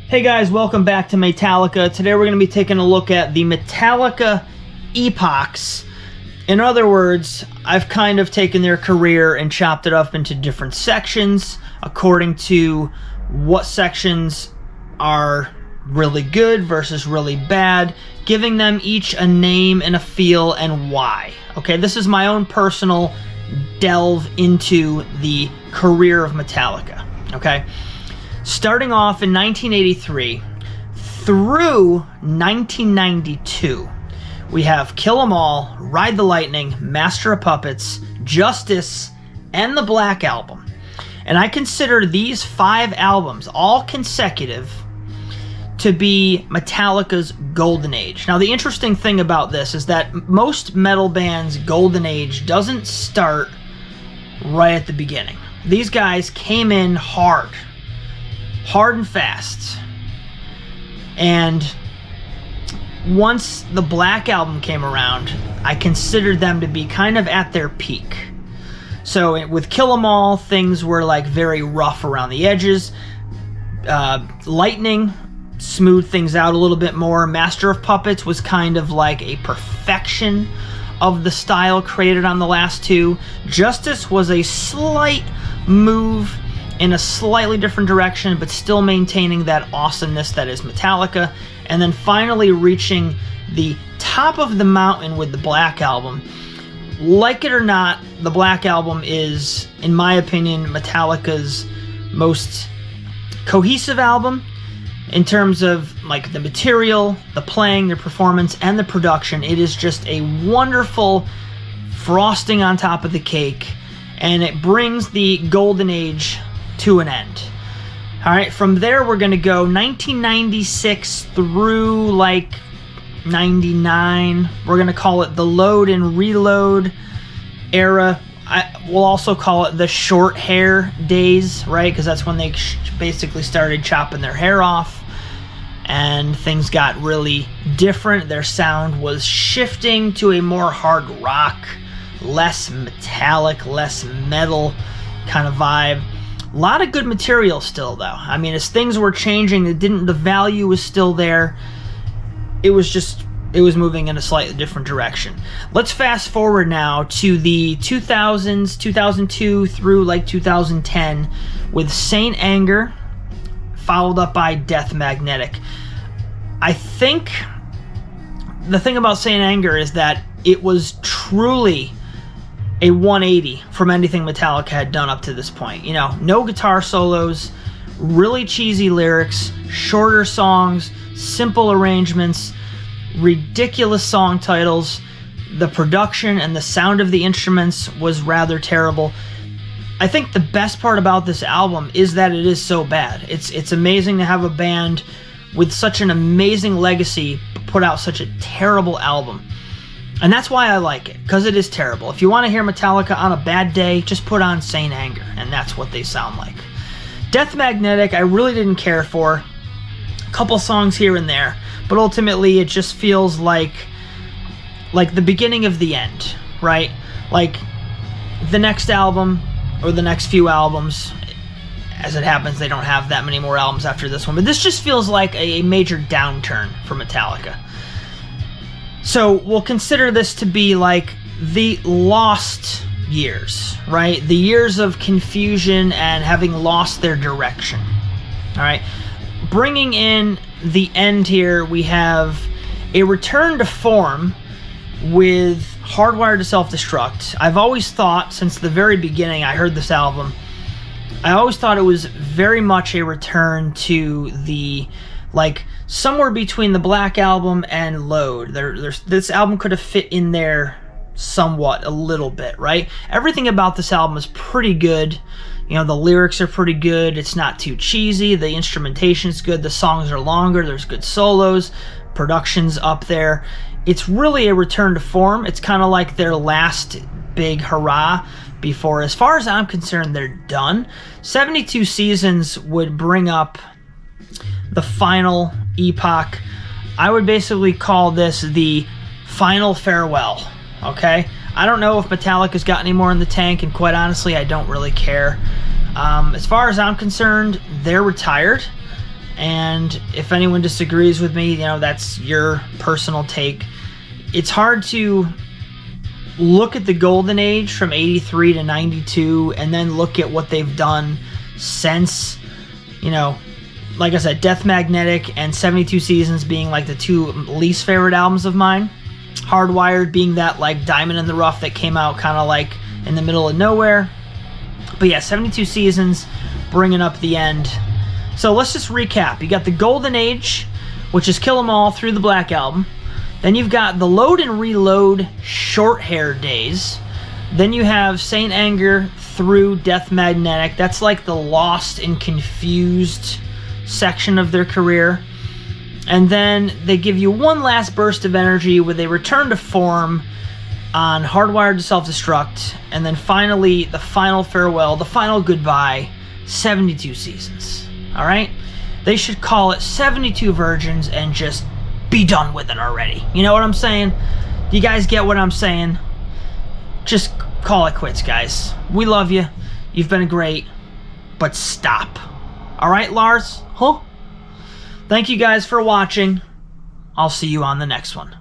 Hey guys, welcome back to Metallica. Today we're going to be taking a look at the Metallica epochs. In other words, I've kind of taken their career and chopped it up into different sections according to what sections are really good versus really bad, giving them each a name and a feel and why. Okay, this is my own personal delve into the career of Metallica. Okay, starting off in 1983 through 1992, we have Kill 'Em All, Ride the Lightning, Master of Puppets, Justice, and the Black Album. And I consider these 5 albums, all consecutive, to be Metallica's golden age. Now, the interesting thing about this is that most metal bands' golden age doesn't start right at the beginning. These guys came in hard and fast. And once the Black Album came around, I considered them to be kind of at their peak. So with Kill 'Em All, things were like very rough around the edges. Lightning smoothed things out a little bit more. Master of Puppets was kind of like a perfection of the style created on the last 2. Justice was a slight move in a slightly different direction, but still maintaining that awesomeness that is Metallica. And then finally reaching the top of the mountain with the Black Album. Like it or not, the Black Album is, in my opinion, Metallica's most cohesive album in terms of like the material, the playing, the performance, and the production. It is just a wonderful frosting on top of the cake, and it brings the golden age to an end. All right, from there we're going to go 1996 through like 99. We're going to call it the load and reload era. We'll also call it the short hair days, right? Because that's when they basically started chopping their hair off and things got really different. Their sound was shifting to a more hard rock, less metallic, less metal kind of vibe. A lot of good material still, though. I mean, as things were changing, the value was still there. It was moving in a slightly different direction. Let's fast forward now to the 2000s, 2002 through like 2010 with Saint Anger, followed up by Death Magnetic. I think the thing about Saint Anger is that it was truly a 180 from anything Metallica had done up to this point. You know, no guitar solos, really cheesy lyrics, shorter songs, simple arrangements, ridiculous song titles. The production and the sound of the instruments was rather terrible. I think the best part about this album is that it is so bad. It's amazing to have a band with such an amazing legacy put out such a terrible album. And that's why I like it, because it is terrible. If you want to hear Metallica on a bad day, just put on Saint Anger, and that's what they sound like. Death Magnetic, I really didn't care for. A couple songs here and there, but ultimately it just feels like the beginning of the end, right? Like the next album, or the next few albums, as it happens, they don't have that many more albums after this one, but this just feels like a major downturn for Metallica. So we'll consider this to be like the lost years, right? The years of confusion and having lost their direction. All right. Bringing in the end here, we have a return to form with Hardwired to Self-Destruct. I've always thought, since the very beginning I heard this album, I always thought it was very much a return to the, like, somewhere between the Black Album and Load. This album could have fit in there somewhat, a little bit, right? Everything about this album is pretty good. You know, the lyrics are pretty good. It's not too cheesy. The instrumentation's good. The songs are longer. There's good solos. Production's up there. It's really a return to form. It's kind of like their last big hurrah before, as far as I'm concerned, they're done. 72 Seasons would bring up the final epoch. I would basically call this the final farewell, okay? I don't know if Metallica's got any more in the tank, and quite honestly, I don't really care. As far as I'm concerned, they're retired. And if anyone disagrees with me, you know, that's your personal take. It's hard to look at the golden age from 83 to 92 and then look at what they've done since, you know, like I said, Death Magnetic and 72 Seasons being like the two least favorite albums of mine. Hardwired being that like diamond in the rough that came out kind of like in the middle of nowhere. But yeah, 72 Seasons bringing up the end. So let's just recap. You got the golden age, which is Kill 'Em All through the Black Album. Then you've got the Load and Reload short hair days. Then you have Saint Anger through Death Magnetic. That's like the lost and confused section of their career. And then they give you one last burst of energy where they return to form on Hardwired to Self-Destruct. And then finally, the final farewell, the final goodbye, 72 Seasons. Alright? They should call it 72 Virgins and just be done with it already. You know what I'm saying? You guys get what I'm saying? Just call it quits, guys. We love you. You've been great. But stop. Alright, Lars? Huh? Thank you guys for watching. I'll see you on the next one.